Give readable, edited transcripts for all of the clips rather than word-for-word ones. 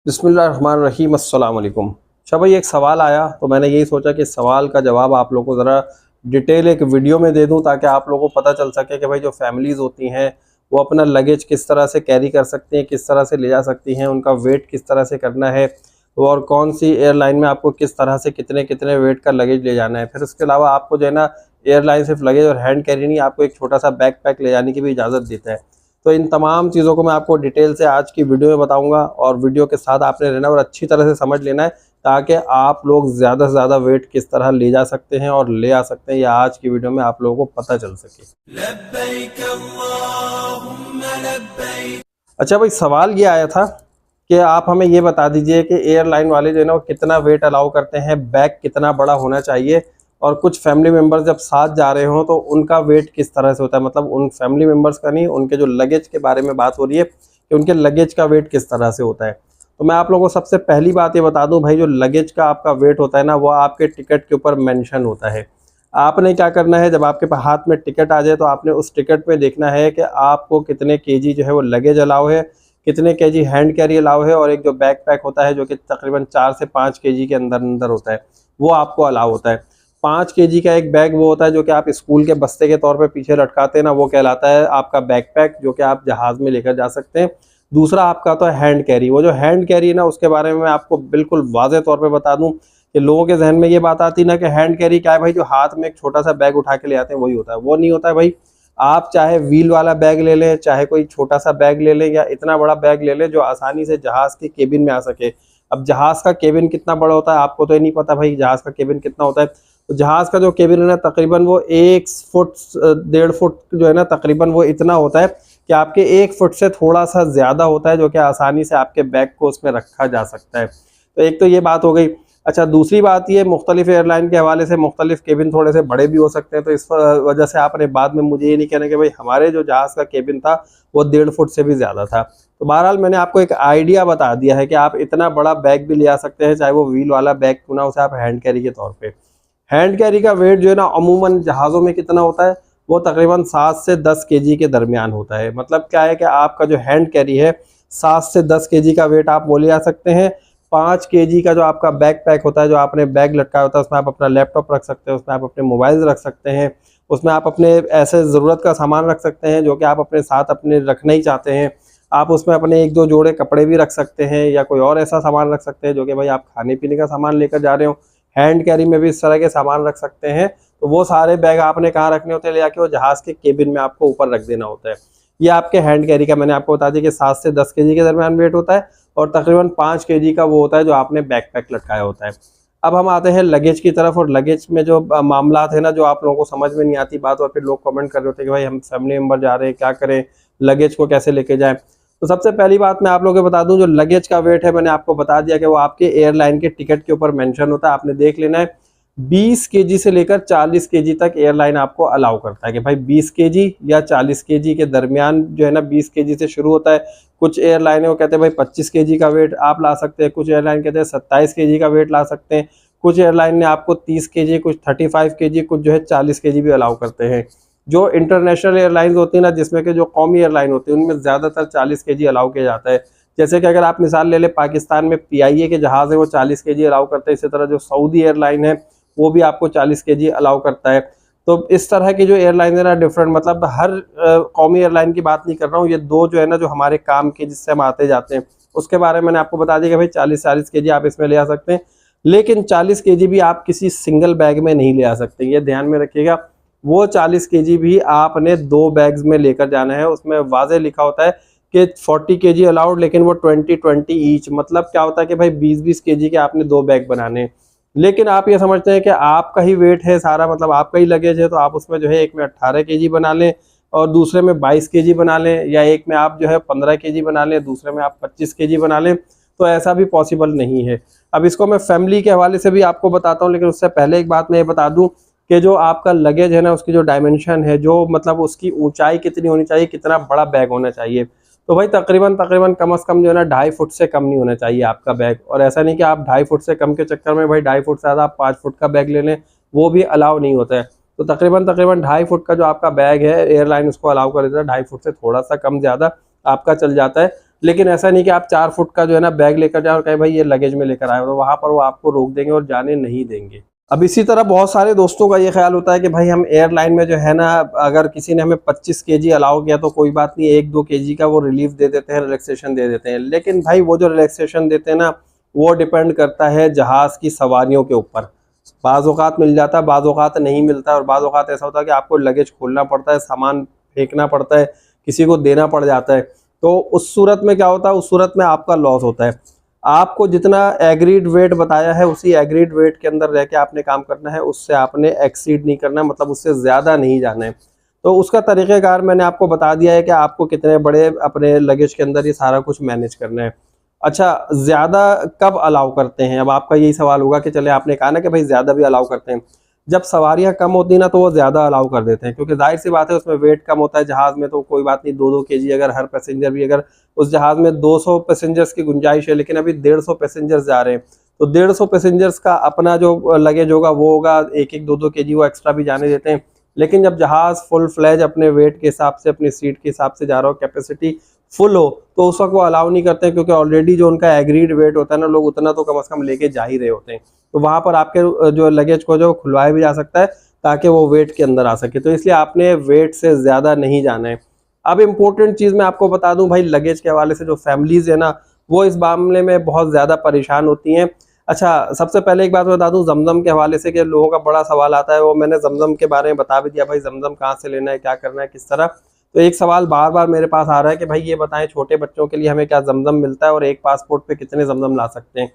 बिस्मिल्लाहिर्रहमानिर्रहीम अस्सलाम वालेकुम। अच्छा भाई, एक सवाल आया तो मैंने यही सोचा कि सवाल का जवाब आप लोगों को ज़रा डिटेल एक वीडियो में दे दूं ताकि आप लोगों को पता चल सके कि भाई जो फैमिलीज़ होती हैं वो अपना लगेज किस तरह से कैरी कर सकती हैं, किस तरह से ले जा सकती हैं, उनका वेट किस तरह से करना है और कौन सी एयरलाइन में आपको किस तरह से कितने कितने वेट का लगेज ले जाना है। फिर उसके अलावा आपको जो है ना, एयरलाइन सिर्फ लगेज और हैंड कैरी नहीं, आपको एक छोटा सा बैग पैक ले जाने की भी इजाज़त देता है। तो इन तमाम चीज़ों को मैं आपको डिटेल से आज की वीडियो में बताऊंगा और वीडियो के साथ आपने रहना और अच्छी तरह से समझ लेना है ताकि आप लोग ज़्यादा से ज़्यादा वेट किस तरह ले जा सकते हैं और ले आ सकते हैं, यह आज की वीडियो में आप लोगों को पता चल सके। लब्बैक अल्लाहुम्मा लब्बैक। अच्छा भाई, सवाल ये आया था कि आप हमें ये बता दीजिए कि एयरलाइन वाले जो है ना वो कितना वेट अलाउ करते हैं, बैग कितना बड़ा होना चाहिए और कुछ फैमिली मेम्बर्स जब साथ जा रहे हो तो उनका वेट किस तरह से होता है। मतलब उन फैमिली मेम्बर्स का नहीं, उनके जो लगेज के बारे में बात हो रही है कि उनके लगेज का वेट किस तरह से होता है। तो मैं आप लोगों को सबसे पहली बात ये बता दूं भाई, जो लगेज का आपका वेट होता है ना वो आपके टिकट के ऊपर मेंशन होता है। आपने क्या करना है, जब आपके हाथ में टिकट आ जाए तो आपने उस टिकट में देखना है कि आपको कितने केजी जो है वो लगेज अलाउ है, कितने केजी हैंड कैरी अलाउ है और एक जो बैग पैक होता है जो कि तकरीबन 4 से 5 केजी के अंदर अंदर होता है वो आपको अलाउ होता है। 5 केजी का एक बैग वो होता है जो कि आप स्कूल के बस्ते के तौर पे पीछे लटकाते हैं ना, वो कहलाता है आपका बैकपैक, जो कि आप जहाज में लेकर जा सकते हैं। दूसरा आपका तो है हैंड कैरी। वो जो हैंड कैरी है ना उसके बारे में मैं आपको बिल्कुल वाज़ेह तौर पे बता दूं कि लोगों के जहन में ये बात आती ना कि हैंड कैरी क्या है भाई, जो हाथ में एक छोटा सा बैग उठा के ले आते हैं वही होता है। वो नहीं होता है भाई। आप चाहे व्हील वाला बैग ले लें, चाहे कोई छोटा सा बैग ले लें या इतना बड़ा बैग ले लें जो आसानी से जहाज के केबिन में आ सके। अब जहाज का केबिन कितना बड़ा होता है आपको तो ये नहीं पता भाई, जहाज का केबिन कितना होता है। तो जहाज का जो केबिन है ना तकरीबन वो 1 फुट 1.5 फुट जो है ना, तकरीबन वो इतना होता है कि आपके 1 फुट से थोड़ा सा ज़्यादा होता है, जो कि आसानी से आपके बैग को उसमें रखा जा सकता है। तो एक तो ये बात हो गई। अच्छा, दूसरी बात ये, मुख्तलिफ एयरलाइन के हवाले से मुख्तलिफ केबिन थोड़े से बड़े भी हो सकते हैं, तो इस वजह से आपने बाद में मुझे ये नहीं कहना कि भाई हमारे जो जहाज़ का केबिन था वो 1.5 फुट से भी ज़्यादा था। तो बहरहाल मैंने आपको एक आइडिया बता दिया है कि आप इतना बड़ा बैग भी ले आ सकते हैं, चाहे वो व्हील वाला बैग क्यों ना, उसे आप हैंड कैरी के तौर पर। हैंड कैरी का वेट जो है ना अमूमन जहाज़ों में कितना होता है, वो तकरीबन 7 से 10 केजी के दरमियान होता है। मतलब क्या है कि आपका जो हैंड कैरी है 7 से 10 केजी का वेट आप वो ले आ सकते हैं। 5 केजी का जो आपका बैग पैक होता है, जो आपने बैग लटकाया होता है, उसमें आप अपना लैपटॉप रख सकते हैं, उसमें आप अपने मोबाइल रख सकते हैं, उसमें आप अपने ऐसे ज़रूरत का सामान रख सकते हैं जो कि आप अपने साथ अपने रखना ही चाहते हैं। आप उसमें अपने 1-2 जोड़े कपड़े भी रख सकते हैं या कोई और ऐसा सामान रख सकते हैं जो कि भाई आप खाने पीने का सामान लेकर जा रहे हो। हैंड कैरी में भी इस तरह के सामान रख सकते हैं। तो वो सारे बैग आपने कहाँ रखने होते हैं, ले जाके वो जहाज़ के केबिन में आपको ऊपर रख देना होता है। ये आपके हैंड कैरी का मैंने आपको बता दिया कि 7 से 10 केजी के दरमियान वेट होता है और तकरीबन 5 केजी का वो होता है जो आपने बैकपैक लटकाया होता है। अब हम आते हैं लगेज की तरफ, और लगेज में जो मामलात है ना जो आप लोगों को समझ में नहीं आती बात, और फिर लोग कमेंट कर रहे होते हैं कि भाई हम फैमिली मेम्बर जा रहे हैं, क्या करें, लगेज को कैसे लेके जाएं। तो सबसे पहली बात मैं आप लोगों को बता दूं, जो लगेज का वेट है मैंने आपको बता दिया कि वो आपके एयरलाइन के टिकट के ऊपर मेंशन होता है, आपने देख लेना है। 20 केजी से लेकर 40 केजी तक एयरलाइन आपको अलाउ करता है कि भाई 20 केजी या 40 केजी के दरमियान जो है ना, 20 केजी से शुरू होता है। कुछ एयरलाइन है वो कहते हैं भाई 25 केजी का वेट आप ला सकते हैं, कुछ एयरलाइन कहते हैं 27 केजी का वेट ला सकते हैं, कुछ एयरलाइन ने आपको 30 केजी, कुछ 35 केजी, कुछ जो है 40 केजी भी अलाउ करते हैं। जो इंटरनेशनल एयरलाइंस होती है ना, जिसमें कि जो कौमी एयरलाइन होती है उनमें ज़्यादातर 40 केजी अलाउ किया जाता है। जैसे कि अगर आप मिसाल ले लें, पाकिस्तान में PIA के जहाज़ है वो 40 केजी अलाउ करते हैं। इसी तरह जो सऊदी एयरलाइन है वो भी आपको 40 केजी अलाउ करता है। तो इस तरह की जो एयरलाइन है ना डिफरेंट, मतलब हर कौमी एयरलाइन की बात नहीं कर रहा हूँ, ये दो जो है ना जो हमारे काम के जिससे हम आते जाते हैं उसके बारे में मैंने आपको बता दिया कि भाई 40 केजी आप इसमें ले आ सकते हैं। लेकिन 40 केजी भी आप किसी सिंगल बैग में नहीं ले आ सकते, ये ध्यान में रखिएगा। वो 40 केजी भी आपने 2 बैग्स में लेकर जाना है। उसमें वाज़ेह लिखा होता है कि 40 केजी अलाउड, लेकिन वो 20-20 ईच। मतलब क्या होता है कि भाई 20-20 केजी के आपने 2 बैग बनाने हैं। लेकिन आप ये समझते हैं कि आपका ही वेट है सारा, मतलब आपका ही लगेज है, तो आप उसमें जो है एक में 18 केजी बना लें और दूसरे में 22 केजी बना लें, या एक में आप जो है 15 केजी बना लें, दूसरे में आप 25 केजी बना लें। तो ऐसा भी पॉसिबल नहीं है। अब इसको मैं फैमिली के हवाले से भी आपको बताता हूँ, लेकिन उससे पहले एक बात मैं ये बता दूँ कि जो आपका लगेज है ना उसकी जो डायमेंशन है, जो मतलब उसकी ऊंचाई कितनी होनी चाहिए, कितना बड़ा बैग होना चाहिए। तो भाई तकरीबन कम से कम जो है ना 2.5 फुट से कम नहीं होना चाहिए आपका बैग। और ऐसा नहीं कि आप 2.5 फुट से कम के चक्कर में भाई 2.5 फुट से ज़्यादा आप 5 फुट का बैग ले लें, वो भी अलाउ नहीं होता है। तो तकरीबन 2.5 फुट का जो आपका बैग है एयरलाइन उसको अलाउ कर देता है, 2.5 फुट से थोड़ा सा कम ज़्यादा आपका चल जाता है। लेकिन ऐसा नहीं कि आप 4 फुट का जो है ना बैग लेकर जाओ और कहे भाई ये लगेज में लेकर आए, तो वहां पर वो आपको रोक देंगे और जाने नहीं देंगे। अब इसी तरह बहुत सारे दोस्तों का ये ख्याल होता है कि भाई हम एयरलाइन में जो है ना, अगर किसी ने हमें 25 केजी अलाउ किया तो कोई बात नहीं, 1-2 केजी का वो रिलीफ दे देते हैं, रिलैक्सेशन दे देते हैं। लेकिन भाई वो जो रिलैक्सेशन देते हैं ना, वो डिपेंड करता है जहाज़ की सवारियों के ऊपर। बाज़ औक़ात मिल जाता है, बाज़ औक़ात नहीं मिलता है, और बाज़ औक़ात ऐसा होता है कि आपको लगेज खोलना पड़ता है, सामान फेंकना पड़ता है, किसी को देना पड़ जाता है। तो उस सूरत में क्या होता है, उस सूरत में आपका लॉस होता है। आपको जितना एग्रीड वेट बताया है उसी एग्रीड वेट के अंदर रह के आपने काम करना है, उससे आपने एक्सीड नहीं करना है, मतलब उससे ज़्यादा नहीं जाना है। तो उसका तरीक़ेकार मैंने आपको बता दिया है कि आपको कितने बड़े अपने लगेज के अंदर ये सारा कुछ मैनेज करना है। अच्छा, ज़्यादा कब अलाउ करते हैं? अब आपका यही सवाल होगा कि चले आपने कहा ना कि भाई ज़्यादा भी अलाउ करते हैं। जब सवारियाँ कम होती हैं ना तो वो ज़्यादा अलाउ कर देते हैं, क्योंकि ज़ाहिर-सी बात है उसमें वेट कम होता है जहाज़ में, तो कोई बात नहीं 2-2 केजी अगर हर पैसेंजर भी, अगर उस जहाज़ में 200 पैसेंजर्स की गुंजाइश है लेकिन अभी 150 पैसेंजर्स जा रहे हैं, तो 150 पैसेंजर्स का अपना जो लगेज होगा वो होगा, 1-1 2-2 केजी वो एक्स्ट्रा भी जाने देते हैं। लेकिन जब जहाज़ फुल फ्लेज अपने वेट के हिसाब से, अपनी सीट के हिसाब से जा रहा हो, कैपेसिटी फुल हो, तो उस वक़्त वो अलाउ नहीं करते हैं, क्योंकि ऑलरेडी जो उनका एग्रीड वेट होता है ना, लोग उतना तो कम से कम लेके जा ही रहे होते हैं। तो वहाँ पर आपके जो लगेज को जो खुलवाया भी जा सकता है ताकि वो वेट के अंदर आ सके। तो इसलिए आपने वेट से ज़्यादा नहीं जाना है। अब इम्पोर्टेंट चीज़ मैं आपको बता दूँ भाई, लगेज के हवाले से जो फैमिलीज़ है ना, वो इस मामले में बहुत ज़्यादा परेशान होती हैं। अच्छा, सबसे पहले एक बात बता दूँ ज़मज़म के हवाले से, कि लोगों का बड़ा सवाल आता है, वो मैंने ज़मज़म के बारे में बता भी दिया भाई, ज़मज़म कहाँ से लेना है, क्या करना है, किस तरह। तो एक सवाल बार-बार मेरे पास आ रहा है कि भाई ये बताएं, छोटे बच्चों के लिए हमें क्या ज़मज़म मिलता है और एक पासपोर्ट पे कितने ज़मज़म ला सकते हैं?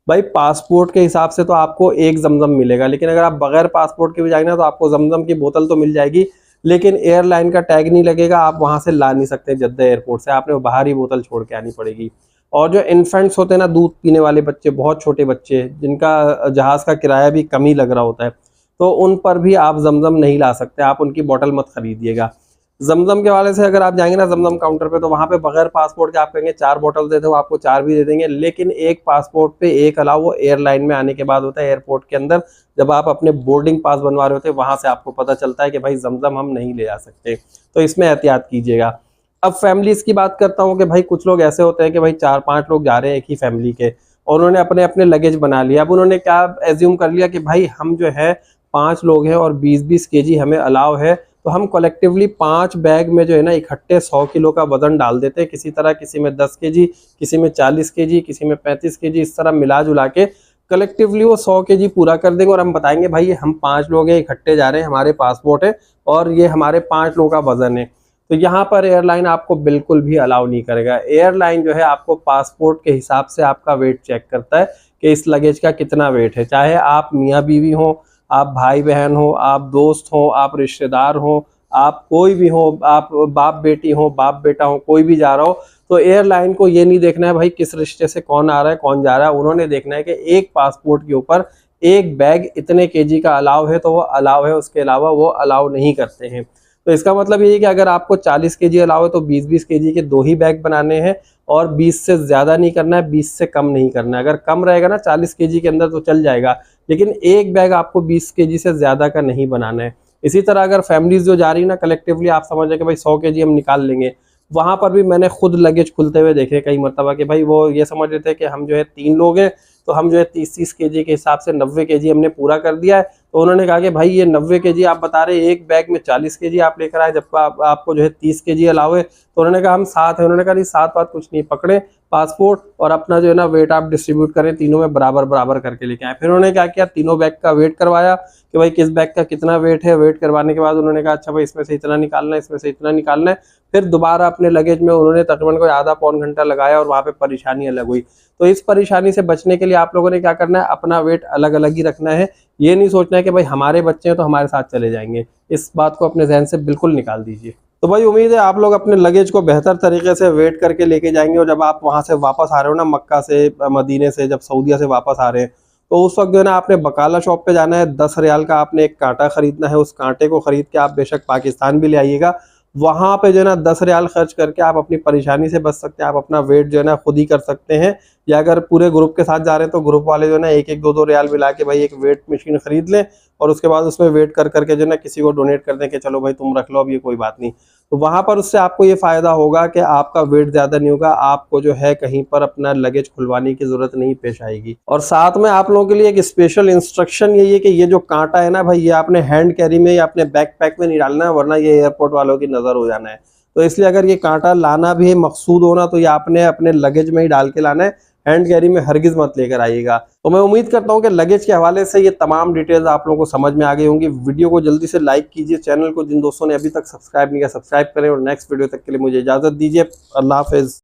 भाई पासपोर्ट के हिसाब से तो आपको एक ज़मज़म मिलेगा, लेकिन अगर आप बगैर पासपोर्ट के भी जाएंगे ना तो आपको ज़मज़म की बोतल तो मिल जाएगी, लेकिन एयरलाइन का टैग नहीं लगेगा, आप वहां से ला नहीं सकते जद्दा एयरपोर्ट से, आपने बाहर ही बोतल छोड़ के आनी पड़ेगी। और जो इन्फेंट्स होते हैं ना, दूध पीने वाले बच्चे, बहुत छोटे बच्चे जिनका जहाज़ का किराया भी कम ही लग रहा होता है, तो उन पर भी आप ज़मज़म नहीं ला सकते, आप उनकी बोतल मत खरीदिएगा। ज़मज़म के वाले से अगर आप जाएंगे ना ज़मज़म काउंटर पे, तो वहाँ पे बगैर पासपोर्ट के आप कहेंगे 4 बोतल दे दो, आपको 4 भी दे देंगे, लेकिन एक पासपोर्ट पे एक अलाउ वो एयरलाइन में आने के बाद होता है, एयरपोर्ट के अंदर जब आप अपने बोर्डिंग पास बनवा रहे होते हैं, वहाँ से आपको पता चलता है कि भाई ज़मज़म हम नहीं ले जा सकते, तो इसमें एहतियात कीजिएगा। अब फैमिलीज़ की बात करता हूँ कि भाई कुछ लोग ऐसे होते हैं कि भाई 4-5 लोग जा रहे हैं एक ही फैमिली के, और उन्होंने अपने-अपने लगेज बना लिया। अब उन्होंने क्या एज़्यूम कर लिया कि भाई हम जो है 5 लोग हैं और 20-20 केजी हमें अलाउ है, तो हम कलेक्टिवली 5 बैग में जो है ना इकट्ठे 100 किलो का वज़न डाल देते हैं, किसी तरह किसी में 10 केजी, किसी में 40 केजी, किसी में 35 केजी, इस तरह मिला-जुला के कलेक्टिवली वो 100 केजी पूरा कर देंगे, और हम बताएंगे भाई हम 5 लोग हैं, इकट्ठे जा रहे हैं, हमारे पासपोर्ट है और ये हमारे 5 लोगों का वज़न है। तो यहाँ पर एयरलाइन आपको बिल्कुल भी अलाउ नहीं करेगा। एयरलाइन जो है आपको पासपोर्ट के हिसाब से आपका वेट चेक करता है कि इस लगेज का कितना वेट है, चाहे आप मियाँ-बीवी हों, आप भाई-बहन हो, आप दोस्त हो, आप रिश्तेदार हो, आप कोई भी हो, आप बाप-बेटी हो, बाप-बेटा हो, कोई भी जा रहा हो, तो एयरलाइन को ये नहीं देखना है भाई किस रिश्ते से कौन आ रहा है, कौन जा रहा है। उन्होंने देखना है कि एक पासपोर्ट के ऊपर एक बैग इतने केजी का अलाउ है, तो वो अलाउ है, उसके अलावा वो अलाउ नहीं करते हैं। तो इसका मतलब ये है कि अगर आपको 40 केजी अलाउ है तो 20-20 केजी के 2 ही बैग बनाने हैं, और 20 से ज़्यादा नहीं करना है, 20 से कम नहीं करना है। अगर कम रहेगा ना 40 केजी के अंदर तो चल जाएगा, लेकिन एक बैग आपको 20 केजी से ज़्यादा का नहीं बनाना है। इसी तरह अगर फैमिलीज़ जो जा रही है ना कलेक्टिवली, आप समझ रहे कि भाई 100 केजी हम निकाल लेंगे, वहाँ पर भी मैंने खुद लगेज खुलते हुए देखे कई मरतबा कि भाई वो ये समझ रहे थे कि हम जो है 3 लोग हैं, तो हम जो है 30-30 केजी के हिसाब से 90 केजी हमने पूरा कर दिया है। तो उन्होंने कहा कि भाई ये 90 केजी आप बता रहे हैं, एक बैग में 40 केजी आप लेकर आए, जबकि आपको जो है 30 केजी अलाउ है। तो उन्होंने कहा हम 7 हैं। उन्होंने कहा नहीं 7 बात कुछ नहीं, पकड़े पासपोर्ट और अपना जो है ना वेट आप डिस्ट्रीब्यूट करें, तीनों में बराबर करके लेके आए। फिर उन्होंने क्या किया, तीनों बैग का वेट करवाया कि भाई किस बैग का कितना वेट है। वेट करवाने के बाद उन्होंने कहा अच्छा भाई इसमें से इतना निकालना है, इसमें से इतना निकालना है। फिर दोबारा अपने लगेज में उन्होंने तकरीबन कोई आधा पौन घंटा लगाया, और वहाँ पे परेशानी अलग हुई। तो इस परेशानी से बचने के लिए आप लोगों ने क्या करना है, अपना वेट अलग अलग ही रखना है। ये नहीं सोचना है कि भाई हमारे बच्चे हैं तो हमारे साथ चले जाएंगे, इस बात को अपने जहन से बिल्कुल निकाल दीजिए। तो भाई उम्मीद है आप लोग अपने लगेज को बेहतर तरीके से वेट करके लेके जाएंगे, और जब आप वहाँ से वापस आ रहे हो ना, मक्का से, मदीने से, जब सऊदीया से वापस आ रहे हैं, तो उस वक्त जो है ना आपने बकाला शॉप पे जाना है, 10 रियाल का आपने एक कांटा खरीदना है। उस कांटे को खरीद के आप बेशक पाकिस्तान भी ले आइएगा, वहाँ पे जो है ना 10 रियाल खर्च करके आप अपनी परेशानी से बच सकते हैं। आप अपना वेट जो है ना खुद ही कर सकते हैं, या अगर पूरे ग्रुप के साथ जा रहे हैं तो ग्रुप वाले जो है ना 1-1 2-2 रियाल मिला के भाई एक वेट मशीन खरीद लें, और उसके बाद उसमें वेट कर करके जो है ना किसी को डोनेट कर दें कि चलो भाई तुम रख लो, अब ये कोई बात नहीं। तो वहां पर उससे आपको ये फायदा होगा कि आपका वेट ज्यादा नहीं होगा, आपको जो है कहीं पर अपना लगेज खुलवाने की जरूरत नहीं पेश आएगी। और साथ में आप लोगों के लिए एक स्पेशल इंस्ट्रक्शन यही है कि ये जो कांटा है ना भाई, ये आपने हैंड कैरी में या अपने बैकपैक में नहीं डालना है, वरना ये एयरपोर्ट वालों की नजर हो जाना है। तो इसलिए अगर ये कांटा लाना भी मकसूद होना तो ये आपने अपने लगेज में ही डाल के लाना है, हैंड कैरी में हरगिज मत लेकर आइएगा। तो मैं उम्मीद करता हूं कि लगेज के हवाले से ये तमाम डिटेल्स आप लोगों को समझ में आ गई होंगी। वीडियो को जल्दी से लाइक कीजिए, चैनल को जिन दोस्तों ने अभी तक सब्सक्राइब नहीं किया सब्सक्राइब करें, और नेक्स्ट वीडियो तक के लिए मुझे इजाजत दीजिए। अल्लाह हाफिज।